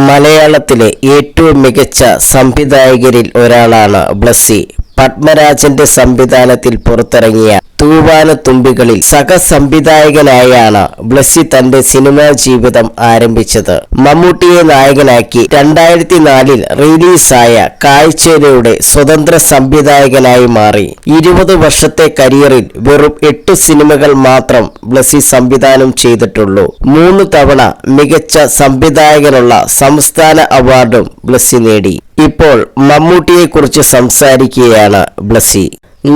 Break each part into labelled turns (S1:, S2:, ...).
S1: മലയാളത്തിലെ ഏറ്റവും മികച്ച സംവിധായകരിൽ ഒരാളാണ് ബ്ലസ്സി. പത്മരാജന്റെ സംവിധാനത്തിൽ പുറത്തിറങ്ങിയ തൂവാനത്തുമ്പികളിൽ സഹസംവിധായകനായാണ് ബ്ലസ്സി തന്റെ സിനിമാ ജീവിതം ആരംഭിച്ചത്. മമ്മൂട്ടിയെ നായകനാക്കി 2004 റിലീസായ കാഴ്ചയിലൂടെ സ്വതന്ത്ര സംവിധായകനായി മാറി. 20 വർഷത്തെ കരിയറിൽ വെറും 8 സിനിമകൾ മാത്രം ബ്ലസ്സി സംവിധാനം ചെയ്തിട്ടുള്ളൂ. 3 തവണ മികച്ച സംവിധായകനുള്ള സംസ്ഥാന അവാർഡും ബ്ലസ്സി നേടി. ഇപ്പോൾ മമ്മൂട്ടിയെക്കുറിച്ച് സംസാരിക്കുകയാണ് ബ്ലസ്സി.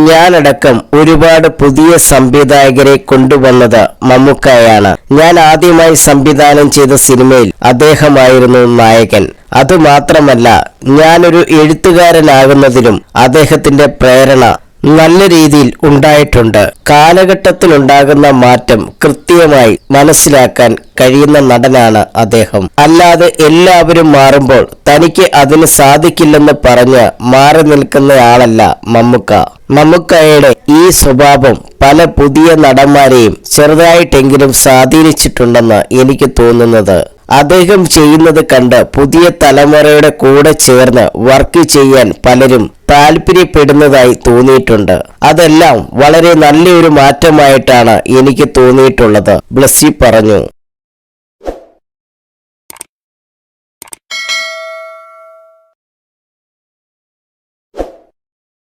S1: ഞാനടക്കം ഒരുപാട് പുതിയ സംവിധായകരെ കൊണ്ടുവന്നത് മമ്മൂക്കയാണ്. ഞാൻ ആദ്യമായി സംവിധാനം ചെയ്ത സിനിമയിൽ അദ്ദേഹമായിരുന്നു നായകൻ. അതുമാത്രമല്ല, ഞാനൊരു എഴുത്തുകാരനാകുന്നതിലും അദ്ദേഹത്തിന്റെ പ്രേരണ നല്ല രീതിയിൽ ഉണ്ടായിട്ടുണ്ട്. കാലഘട്ടത്തിലുണ്ടാകുന്ന മാറ്റം കൃത്യമായി മനസ്സിലാക്കാൻ കഴിയുന്ന നടനാണ് അദ്ദേഹം. അല്ലാതെ എല്ലാവരും മാറുമ്പോൾ തനിക്ക് അതിന് സാധിക്കില്ലെന്ന് പറഞ്ഞ് മാറി നിൽക്കുന്നയാളല്ല മമ്മൂക്ക. മമ്മൂക്കയുടെ ഈ സ്വഭാവം പല പുതിയ നടന്മാരെയും ചെറുതായിട്ടെങ്കിലും സ്വാധീനിച്ചിട്ടുണ്ടെന്ന് എനിക്ക് തോന്നുന്നത്. അദ്ദേഹം ചെയ്യുന്നത് കണ്ട് പുതിയ തലമുറയുടെ കൂടെ ചേർന്ന് വർക്ക് ചെയ്യാൻ പലരും താല്പര്യപ്പെടുന്നതായി തോന്നിയിട്ടുണ്ട്. അതെല്ലാം വളരെ നല്ലൊരു മാറ്റമായിട്ടാണ് എനിക്ക് തോന്നിയിട്ടുള്ളത്, ബ്ലസ്സി പറഞ്ഞു.